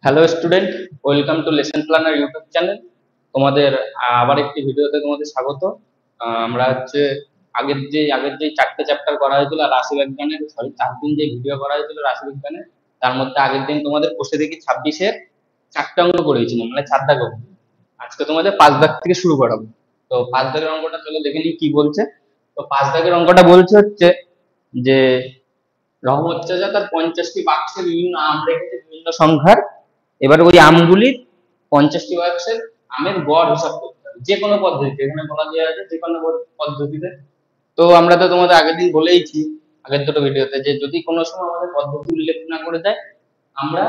Hello student, welcome to lesson planner YouTube channel. তোমাদের আবার একটি ভিডিওতে তোমাদের স্বাগত। আমরা হচ্ছে আগের যে চারটে চ্যাপ্টার করা হয়েছিল রাশিবিজ্ঞানের, 4 দিন যে ভিডিও করা হয়েছিল রাশিবিজ্ঞানের, তার মধ্যে আগের দিন তোমাদের বসে দেখি 26-এর 4টে অঙ্ক করেছিলাম, মানে 4 দাগ অঙ্ক। আজকে তোমাদের 5 দাগ থেকে শুরু করাবো। তো 5 দাগের অঙ্কটা চলো দেখে নিই কি বলছে। তো 5 দাগের অঙ্কটা বলছে হচ্ছে যে রহমত চাচা তার 50টি বাক্সে বিভিন্ন আম রেখেছে বিভিন্ন সংখ্যার। এবার ওই আমগুলির 50টি বাক্সের আমের গড় হিসাব করতে হবে যে কোনো পদ্ধতিতে, এখানে বলা দেওয়া আছে যে কোনো পদ্ধতিতে। তো আমরা তো তোমাদের আগের দিন বলেইছি আগের দুটো ভিডিওতে যে যদি কোনো সময় আমাদের পদ্ধতি উল্লেখ না করে দেয়, আমরা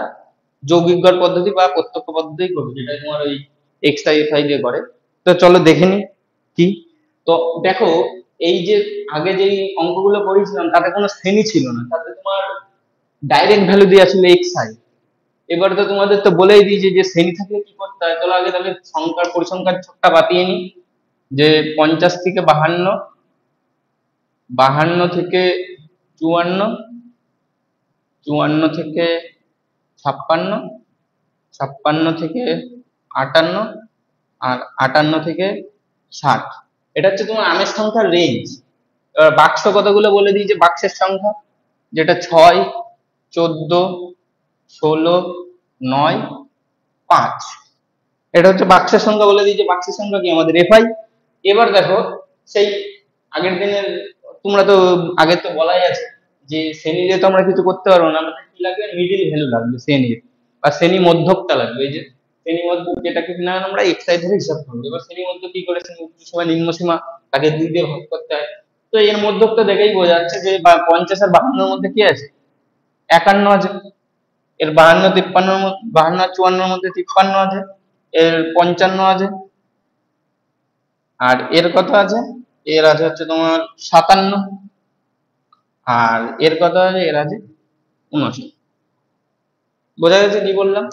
যৌগিক গড় পদ্ধতি বা প্রত্যক্ষ পদ্ধতি করবো, যেটা তোমার ওই এক্সআই দিয়ে করে। তো চলো দেখে নি কি। তো দেখো, এই যে আগে যেই অঙ্কগুলো করেছিলাম তাতে কোনো শ্রেণী ছিল না, তাতে তোমার ডাইরেক্ট ভ্যালু দেওয়া ছিল এক্সআই। এবার তো তোমাদের তো বলেই দিয়েছি যে শ্রেণী থাকলে কি করতে হয়। চলো আগে তাহলে সংখ্যার পরিসংখ্যার ছকটা বাতিয়ে নি। যে 50 থেকে 52, 52 থেকে 54, 54 থেকে 56, 56 থেকে 58, আর 58 থেকে 60। এটা হচ্ছে তোমার আমের সংখ্যার রেঞ্জ। এবার বাক্স কতগুলো বলে দিয়েছে, বাক্সের সংখ্যা যেটা 6, 14, 16, 9, 5। এটা হচ্ছে বাক্সের সংখ্যা বলে দিয়েছে। বাক্সের সংখ্যা কি আমাদের এফআই। এবার দেখো, সেই আগের দিনের তোমরা তো আগের তো বলাই আছে যে শ্রেণীতে তো আমরা কিছু করতে পারবো না, আমাদের কি লাগবে, মিডিল ভ্যালু লাগবে শ্রেণীর, বা শ্রেণী মধ্যকটা লাগবে। এই যে শ্রেণী মধ্যক, যেটাকে কিনা আমরা এক্সআই ধরে হিসাব করবো। এবার শ্রেণী মধ্যক কি করে, শ্রেণী উচ্চ সীমা নিম্ন সীমা তাকে 2 দিয়ে ভাগ করতে হয়। তো এর মধ্যকটা দেখেই বোঝা যাচ্ছে যে 50 আর 52-এর মধ্যে কি আছে, 51 আছে। এর 52, 53, 52 আর 54-এর মধ্যে 53 আছে। এর 55 আছে। আর এর কত আছে, এর আছে হচ্ছে তোমার 57। আর এর কত আছে, এর আছে 59। বোঝা গেছে কি বললাম।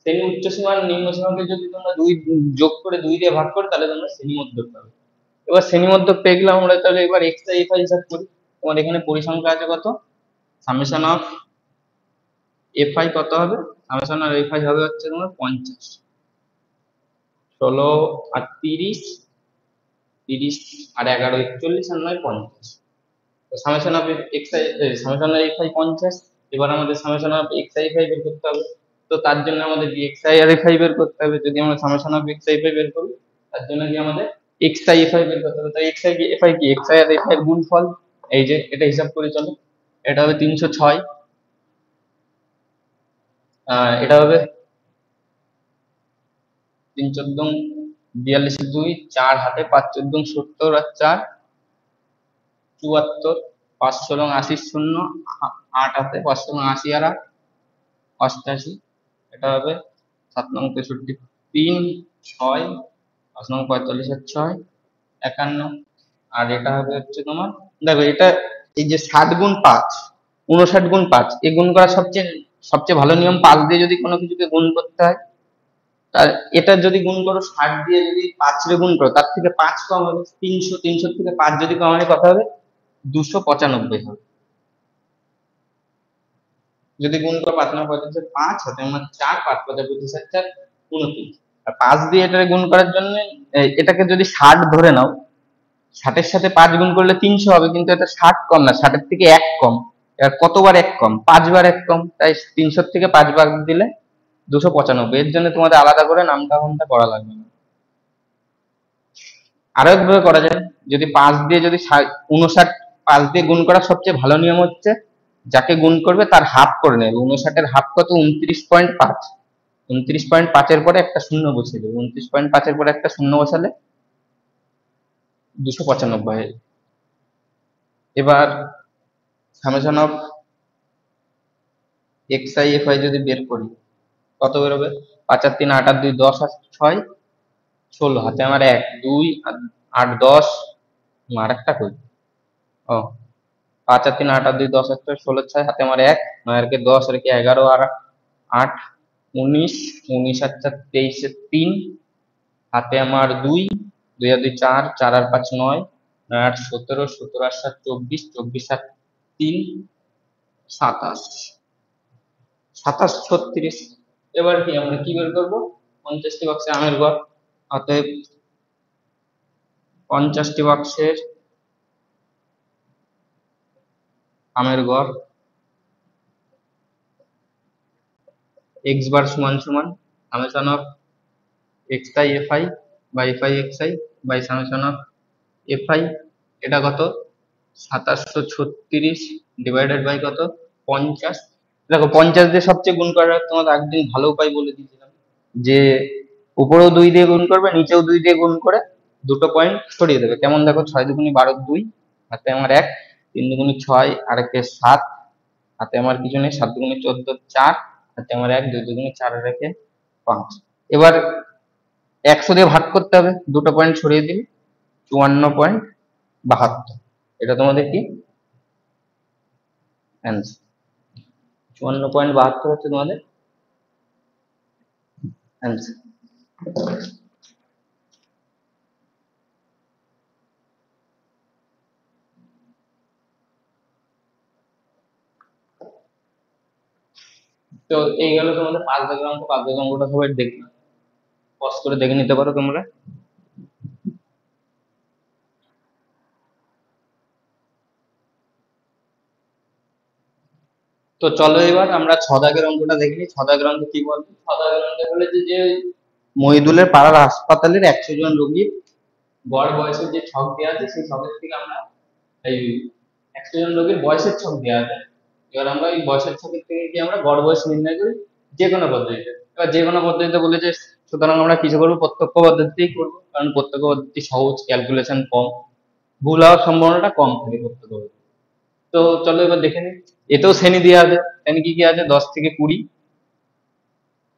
শ্রেণী উচ্চ সীমা আর নিম্ন সীমাকে যদি তোমরা দুই যোগ করে 2 দিয়ে ভাগ করো, তাহলে তোমরা শ্রেণী মধ্যক পাবে। এবার শ্রেণী মধ্যক পেয়ে গেলাম আমরা, তাহলে এবার এক্স আই এফ আই হিসাব করি। তোমার এখানে পরিসংখ্যা আছে কত, সামেশন অফ এফ আই কত হবে, সামেশন অফ এফ আই হবে হচ্ছে তোমার 50, 16 আর 30, 30 আর 11, 41 আর 9, 50। তো summation of X I, summation of F I 50। এবার আমাদের summation of X I F I বের করতে হবে। তো তার জন্য আমাদের কি এক্স আই আর এফ আই বের করতে হবে। যদি আমরা summation of X I F I বের করি, তার জন্য কি আমাদের এক্স আই এফ আই বের করতে হবে। তো এক্স আই এফ আই কি, এক্স আই আর এফ আই এর গুণফল। এই যে এটা হিসাব করে চলো, এটা হবে 306, এটা হবে 3 14 42 2, 4 হাতে 5 14 70 আর 4 74, 5 16 80 শূন্য, 8 হাতে 5 16 80 আর 8 88। এটা হবে 7 নং 63 3 6, 5 নং 45 আর 6 51। আর এটা হবে হচ্ছে তোমার, দেখো এটা এই যে 60 গুণ 5, 59 গুণ 5, এই গুণ করা সবচেয়ে সবচেয়ে ভালো নিয়ম 5 দিয়ে যদি কোনো কিছুকে গুণ করতে হয়। তার এটা যদি গুণ করো 60 দিয়ে, যদি 5 রে গুণ করো তার থেকে 5 কম হবে 300, 300 থেকে 5 যদি কম হয় কত হবে, 295 হবে। যদি গুণ করো 5 9 45 5 হাতে আমার 4, 5 5 25 আর 4 29। আর 5 দিয়ে এটাকে গুণ করার জন্য এটাকে যদি 60 ধরে নাও, 60-এর সাথে 5 গুণ করলে 300 হবে, কিন্তু এটা 60 কম না, 60-এর থেকে 1 কম। এবার কতবার 1 কম, 5 বার 1 কম, তাই 300 থেকে 5 বাদ দিলে 295। এর জন্য তোমাদের আলাদা করে নামটা ঘন্টা করা লাগবে না। আরো একভাবে করা যায়, যদি 5 দিয়ে যদি 59, 5 দিয়ে গুণ করার সবচেয়ে ভালো নিয়ম হচ্ছে যাকে গুণ করবে তার হাফ করে নেবে। 59-এর হাফ কত, 29.5। 29.5 এর পরে একটা শূন্য বসিয়ে দেবে, 29.5 এর পরে একটা শূন্য বসালে 295। এবার summation of X I F I যদি বের করি, কত বেরোবে, 5 আর 3 8 আর 2 10 আর 6 16, হাতে আমার 1 2 আর 8 10, আর একটা কই, ও 5 আর 3 8 আর 2 10 আর 6 16 6, হাতে আমার 1 9 আর কে 10 রেখে 11 আর 8 19, 19 আর 4 23 এর 3, হাতে আমার 2 2 আর 2 4, 4 আর 5 9, 9 আর 17, 17 আর 7 24, 24 আর 3 27। 27 36। এবার কি আমরা কি বের করবো? 50টি বাক্সে আমের গড়। অতএব 50টি বাক্সের আমের গড় x বার সমান সমান summation of xi fi by fi xi by summation of fi। এটা কত? 2736 ডিভাইডেড বাই কত? 50। দেখো 50 দিয়ে সবচেয়ে গুণ করার তোমাদের একদিন ভালো উপায় বলে দিয়েছিলাম, যে উপরেও 2 দিয়ে গুণ করবে, নিচেও 2 দিয়ে গুণ করে দুটো পয়েন্ট সরিয়ে দেবে। কেমন দেখো, 6 দুগুণি 12 2, হাতে আমার 1, 3 দুগুণি 6 আর 1 7, হাতে আমার কিছু নেই, 7 দুগুণি 14 4, হাতে আমার 1, 2 দুগুণি 4 আর 1 5। এবার 100 দিয়ে ভাগ করতে হবে, দুটো পয়েন্ট সরিয়ে দিলে 54.72। এটা তোমাদের কি অ্যান্সার? 54.72 হচ্ছে তোমাদের অ্যান্সার। তো এই গেল তোমাদের 5 দাগের অঙ্ক। 5 দাগের অঙ্কটা সবাই দেখি, পজ করে দেখে নিতে পারো তোমরা। তো চলো এবার আমরা 6 দাগের অঙ্কটা দেখে নিই। 6 দাগের অঙ্ক কি বলতো? 6 দাগের অঙ্ক বলেছে যে মহিদুলের পাড়ার হাসপাতালের 100 জন রোগীর গড় বয়সের যে ছক দেওয়া আছে, সেই ছকের থেকে আমরা এই 100 জন রোগীর বয়সের ছক দেওয়া আছে। এবার আমরা এই বয়সের ছকের থেকে কি আমরা গড় বয়স নির্ণয় করি যে কোনো পদ্ধতিতে। এবার যে কোনো পদ্ধতিতে বলেছে, সুতরাং আমরা কিছু করবো, প্রত্যক্ষ পদ্ধতিতেই করবো, কারণ প্রত্যক্ষ পদ্ধতি সহজ, ক্যালকুলেশন কম, ভুল হওয়ার সম্ভাবনাটা কম থাকে প্রত্যক্ষ পদ্ধতি। তো চলো এবার দেখে নিই। এতেও শ্রেণী দেওয়া আছে। শ্রেণী কি কি আছে? 10 থেকে 20,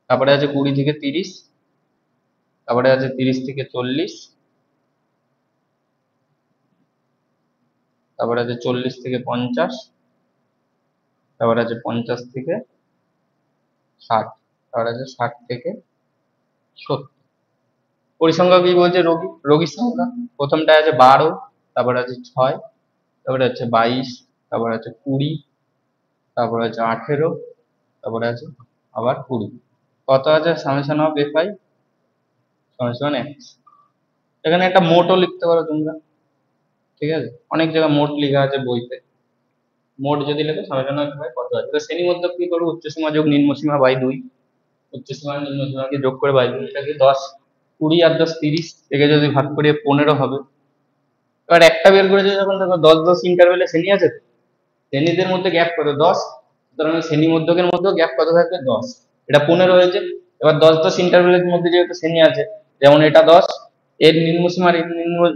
তারপরে আছে 20 থেকে 30, তারপরে আছে 30 থেকে 40, তারপরে আছে 40 থেকে 50, তারপরে আছে 50 থেকে 60, তারপরে আছে 60 থেকে 70। পরিসংখ্যা কি বলছে? রোগীর সংখ্যা প্রথমটা আছে 12, তারপরে আছে 6, তারপরে আছে 22, তারপরে আছে 20, তারপরে আছে 18, তারপরে আছে আবার 20। কত আছে? Summation of fi summation x। এখানে একটা মোটও লিখতে পারো তোমরা, ঠিক আছে? অনেক জায়গায় মোট লেখা আছে বইতে। মোট যদি লেখো সামেশন অফ fi কত আছে। তো শ্রেণী মধ্যক কি করবো? উচ্চসীমা যোগ নিম্নসীমা বাই 2, উচ্চসীমা আর নিম্নসীমাকে যোগ করে বাই 2, এটাকে 10, 20 আর 10 30, একে যদি ভাগ করি 15 হবে। এবার একটা বের করেছে যখন, দেখো 10 10 ইন্টারভেলে শ্রেণী আছে তো, শ্রেণীদের মধ্যে গ্যাপ কত? 10, সুতরাং শ্রেণী মধ্যকের মধ্যেও গ্যাপ কত থাকবে? 10। এটা 15 হয়েছে। এবার 10 10 ইন্টারভেলের মধ্যে যেহেতু শ্রেণী আছে, যেমন এটা 10, এর নিম্নসীমার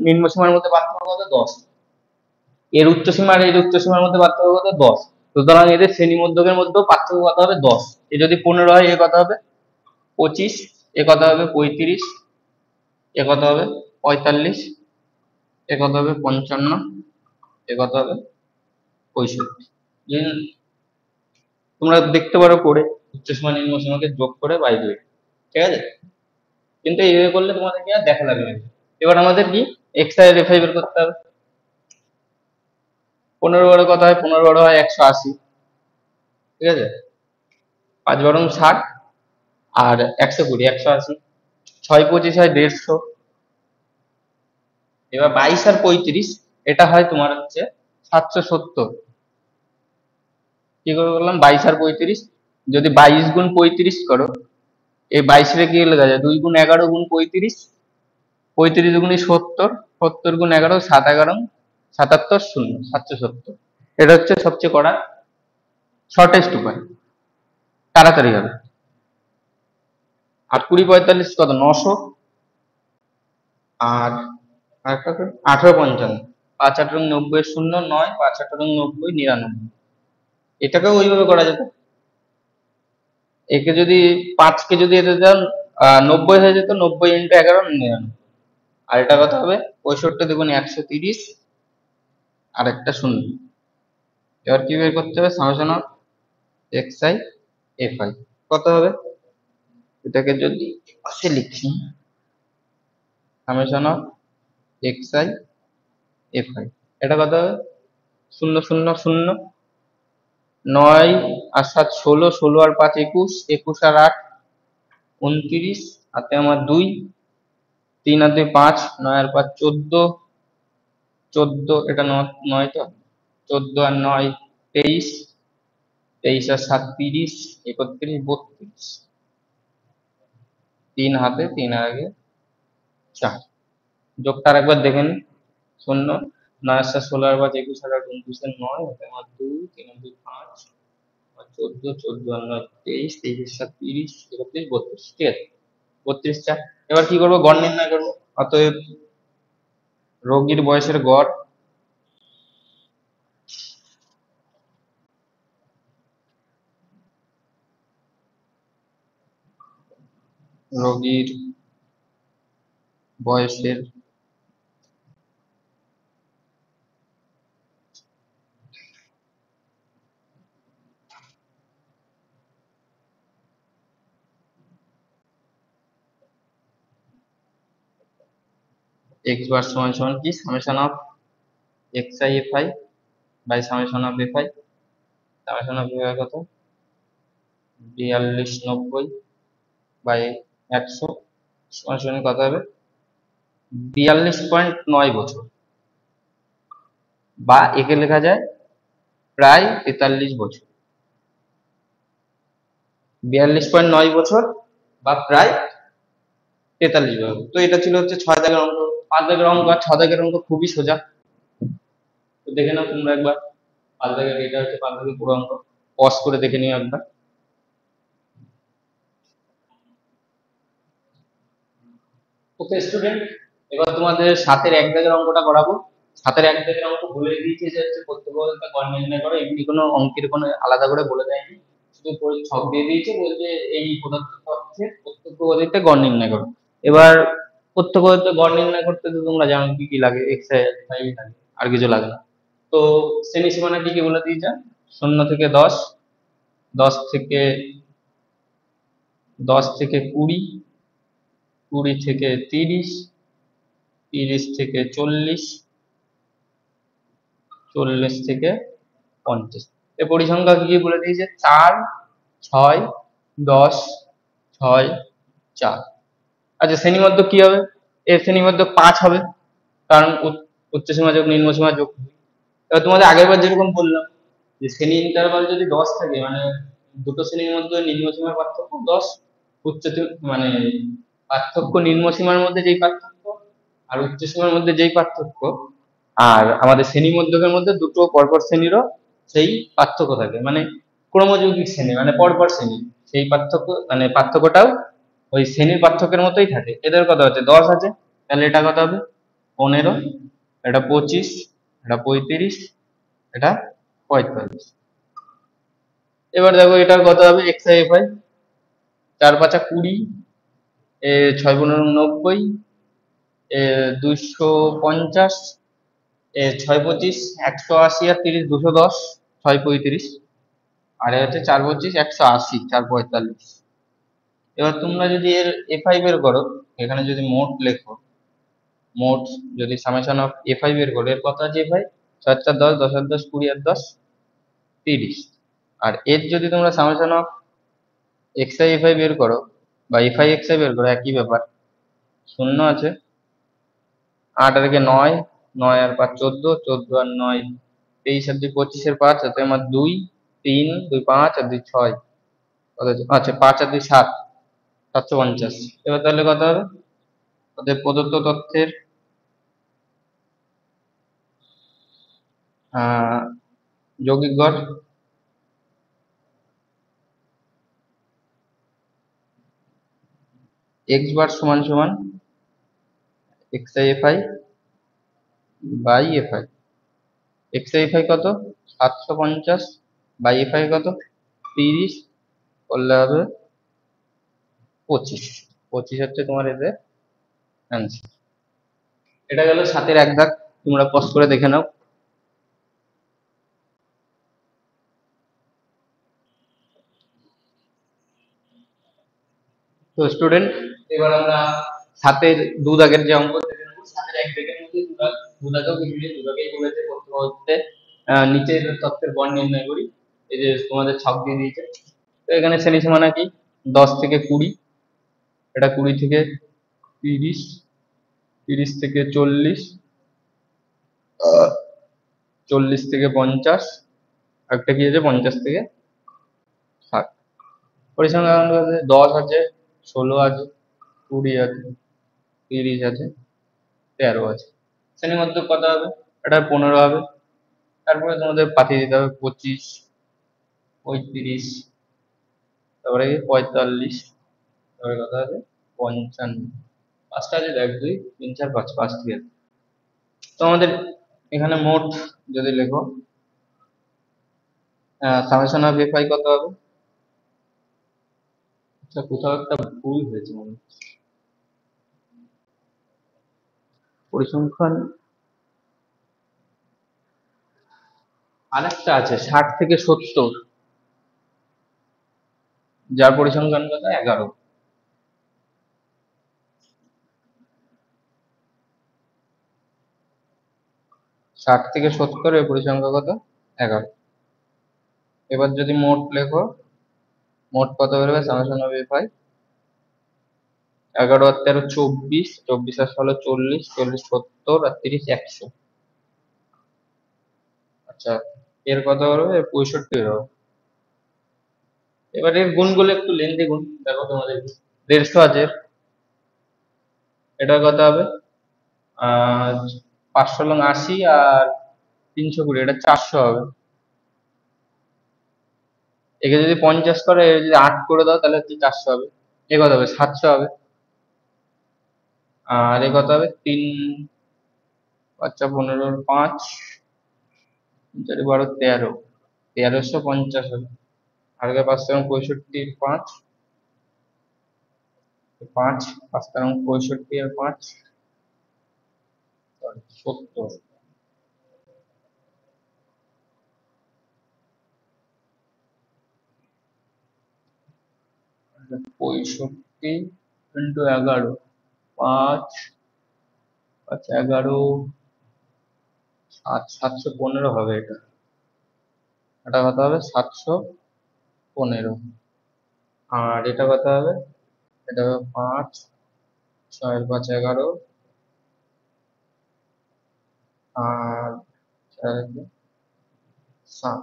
নিম্নসীমার মধ্যে পার্থক্য কত? 10। এর উচ্চসীমা আর এর উচ্চসীমার মধ্যে পার্থক্য কত? 10। সুতরাং এদের শ্রেণী মধ্যকের মধ্যেও পার্থক্য কত হবে? 10। এ যদি 15 হয়, এ কত হবে? 25, এ কত হবে? 35, এ কত হবে? 45, এ কত হবে? 55, এ কত হবে? 65। তোমরা দেখতে পারো করে, উচ্চসীমা নিম্নসীমাকে যোগ করে বাই 2, ঠিক আছে? কিন্তু এইভাবে করলে তোমাদেরকে আর দেখা লাগবে না। এবার আমাদের কি এক্স আর এফ আই বের করতে হবে। 15 বারো কত হয়? 15 বারো হয় 180, ঠিক আছে? 5 বারং 60 আর 120, 180, 6 25 হয় 150। এবার 22 আর 35, এটা হয় তোমার হচ্ছে 770। কি করে বললাম? 22 আর 35, যদি 22 গুণ 35 করো, এই 22 রে কি লেখা যায়? 2 গুণ 11 গুণ 35, 35 গুণে 70, 70 গুণ 11, 7 11 77 0, 770। এটা হচ্ছে সবচেয়ে করা শর্টেস্ট উপায়, তাড়াতাড়ি হবে। আর 20 45 কত? 900। আর আরেকটা 18 55, 5 18 90 0 9, 5 18 90 99। এটাকেও ওইভাবে করা যেত। একে যদি 5 কে যদি এতে দেন 90 হয়ে যেত, 90 ইন্টু 11 99। আর এটা কত হবে? 65 দেখুন 130 আর একটা 0। এবার কি বের করতে হবে? সামেশন অফ xi fi কত হবে? এটাকে যদি পাশে লিখি, সামেশন অফ xi fi, এটা কত হবে? 0 0 0, নয় আর 7 16, 16 আর 5 21, 21 আর 8 29, হাতে আমার 2, 3 আর 2 5, 9 আর 5 14, 14 এটা 9 তো, 14 আর 9 23, 23 আর 7 30, 31 32, 3 হাতে 3 আর আগে 4। যোগটা একবার দেখে নিন। শূন্য, 9 আর 7 16 আর 5 21 আর 8 29 আর 9, হাতে আমার 2, 3 আর 2 5, 14, 14 আর 9 23, 23 আর 7 30, 31 32, ঠিক আছে, 32টা। এবার কি করবো, গড় নির্ণয় করবো। অতএব রোগীর বয়সের গড় রোগীর বয়সের এক্স বার সমান সমান কি, summation of X I F I by summation of F I. Summation of F I কত, 4290 বাই 100 সমান সমান কত হবে, 42.9 বছর, বা একে লেখা যায় প্রায় 43 বছর। 42.9 বছর বা প্রায় 43 বছর। তো এটা ছিল হচ্ছে 6 দাগের অঙ্ক। 5 দাগের অঙ্ক আর 6 দাগের অঙ্ক খুবই সোজা, তো দেখে নাও তোমরা একবার। 5 দাগের এটা হচ্ছে 5 দাগের পুরো অঙ্ক, পজ করে দেখে নিও একবার। ওকে স্টুডেন্ট, এবার তোমাদের 7-এর 1 দাগের অঙ্কটা করাবো। 7-এর 1 দাগের অঙ্ক বলে দিয়েছি যে হচ্ছে প্রত্যক্ষতা গড় নির্ণয় করো, এমনি কোনো অঙ্কের কোনো আলাদা করে বলে দেয়নি, শুধু ছক দিয়ে দিয়েছে, বলছে এই পদার্থ তথ্যের প্রত্যক্ষ গতিতে গড় নির্ণয় করো। এবার প্রত্যক্ষ গতিতে গড় নির্ণয় করতে তো তোমরা জানো কি কি লাগে, এক্স আই লাগে, আর কিছু লাগে না। তো শ্রেণী সীমানা কি কি বলে দিয়েছে, 0 থেকে 10, 10 থেকে 20, 20 থেকে 30, 30 থেকে 40, 40 থেকে 50। এর পরিসংখ্যা কি কি বলে দিয়েছে, 4, 6, 10, 6, 4। আচ্ছা শ্রেণীমধ্য কি হবে, এর শ্রেণীমধ্য 5 হবে, কারণ উচ্চসীমা যোগ নিম্নসীমা যোগ। এবার তোমাদের আগেরবার যেরকম বললাম যে শ্রেণী ইন্টারভাল যদি 10 থাকে, মানে দুটো শ্রেণীর মধ্যে নিম্নসীমার পার্থক্য 10, উচ্চ মানে পার্থক্য নিম্নসীমার মধ্যে যেই পার্থক্য আর উচ্চসীমার মধ্যে যেই পার্থক্য, আর আমাদের শ্রেণী মধ্যকের মধ্যে দুটো পরপর শ্রেণীরও সেই পার্থক্য থাকে, মানে ক্রমযৌগিক শ্রেণী মানে পরপর শ্রেণী, সেই পার্থক্য মানে পার্থক্যটাও ওই শ্রেণীর পার্থক্যের মতোই থাকে। এদের কত হচ্ছে, 10 আছে, তাহলে এটা কত হবে 15, এটা 25, এটা 35, এটা 45। এবার দেখো এটার কত হবে, এক্স আই এফ আই, 4 5 20, 6 15 90, 250, 6 25 180, আর 30 210, 6 35, আর এ হচ্ছে 4 25 180, 4 45। এবার তোমরা যদি এর এফআই বের করো, এখানে যদি মোট লেখো, মোট যদি সামেশন অফ এফআই বের করো, এর কত আছে এফআই, 6 4 10, 10 আর 10 20 আর 10 30। আর এর যদি তোমরা সামেশন অফ এক্সআই এফআই বের করো বা এফআই এক্সআই বের করো, একই ব্যাপার, শূন্য আছে, 8 আর 9, 9 আর 5 14, 14 আর 9 23, আর 2 25 এর 5, হাতে আমার 2, 3 2 5 আর 2 6, আচ্ছা 5 আর 2 7, 750। এবার তাহলে কত হবে, ওদের প্রদত্ত তথ্যের যৌগিক গড়, এক্স বার সমান সমান X I F I by F I. X I F I কত 750 বাই এফ আই কত 30, করলে হবে 25। 25 হচ্ছে তোমার এদের অ্যান্সার। এটা গেল 7-এর 1 দাগ, তোমরা পজ করে দেখে নাও। তো স্টুডেন্ট, এবার আমরা 7-এর 2 দাগের যে অঙ্ক দেখে নেব। 7-এর 1 দাগের মধ্যে 2 দাগেও কিছু নেই, 2 দাগেই বলেছে প্রথম হচ্ছে নিচের তথ্যের গড় নির্ণয় করি। এই যে তোমাদের ছক দিয়ে দিয়েছে। তো এখানে শ্রেণী সীমানা কি 10 থেকে 20, এটা 20 থেকে 30, 30 থেকে 40, 40 থেকে 50, একটা কি আছে 50 থেকে 60। পরিসংখ্যান আছে 10 আছে, 16 আছে, 20 আছে, 30 আছে, 13 আছে। শ্রেণীর মধ্যে কত হবে? এটা 15 হবে। তারপরে তোমাদের পাঠিয়ে দিতে হবে 25, 35, তারপরে 45, তারপরে কত হবে 55। পাঁচটা আছে, 1 2 3 4 5, পাঁচটি আছে। তো আমাদের এখানে মোট যদি লেখো সামেশন অফ এফ আই কত হবে? আচ্ছা, কোথাও একটা ভুল হয়েছে মনে হচ্ছে। পরিসংখ্যান আরেকটা আছে 60 থেকে 70, যার পরিসংখ্যান কত 11। 60 থেকে 70 এর পরিসংখ্যা কত 11। এবার যদি মোট লেখো, মোট কত বেরোবে সামেশন অফ এফ আই? 11 আর 13 24, 24 আর 16 40, 40 70 আর 30 100। আচ্ছা, এর কত বেরোবে? 65 বেরোবে। এবার এর গুণগুলো একটু লেন্দি গুণ, দেখো তোমাদের 150 আছে, এটা কত হবে? 500 লং 80 আর 320, এটা 400 হবে। একে যদি 50 করে, এর যদি 8 করে দাও তাহলে হচ্ছে 400 হবে। এ কত হবে? 700 হবে। আর এ কত হবে? 3 5 15 5 4 12 13, 1350 হবে। আর 5 65 5, 5 5 65 আর 5 70। 65 ইন্টু 11, 5 5 11, 715 হবে। এটা এটা কত হবে? 715। আর এটা কত হবে? এটা হবে 5 6 5 11, আর 7,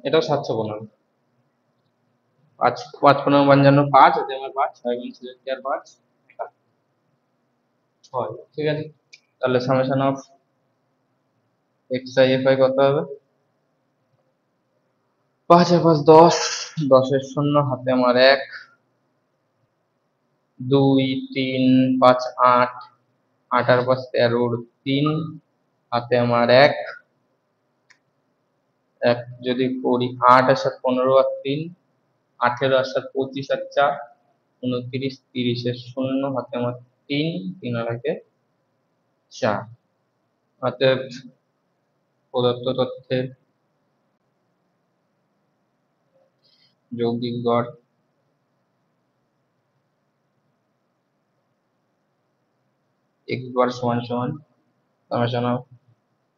এটাও 715। 5 5 15 55 5 আছে আমার, 5 6 আর 5 6। ঠিক আছে, তাহলে summation of X I F I কত হবে? 5 আর 5 10, 10 এর শূন্য, হাতে আমার 1, 2 3 5 8, 8 আর 5 13, 3, হাতে আমার 1, 1 যদি করি 8 আর 7 15 আর 3, 18 আর 7 25 আর 4 29, 30 এর শূন্য, হাতে আমার 3, 3 আর 1 4। অতএব প্রদত্ত তথ্যের যৌগিক গড় এক্স বার সমান সমান summation of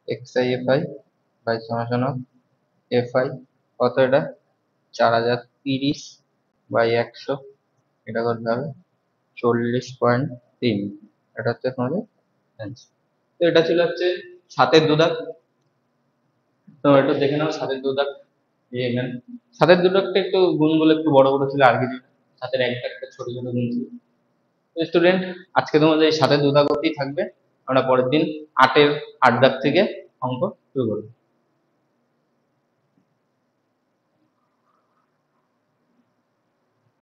X I F I by summation of F I. কত এটা? 4030 বাই 100, এটা করতে হবে 40.3। এটা হচ্ছে তোমাদের অ্যান্সার। তো এটা ছিল হচ্ছে 7 এর 2 দাগ। তো এটা দেখে নাও 7 এর 2 দাগ। এখানে 7 এর 2 দাগটা একটু গুণগুলো একটু বড় বড় ছিল, আর কিছু 7 এর 1 দাগটা ছোট ছোট গুণ ছিল। স্টুডেন্ট, আজকে তোমাদের এই 7 এর 2 দাগ অবধি থাকবে। আমরা পরের দিন 8 এর 8 দাগ থেকে অঙ্ক শুরু করবো।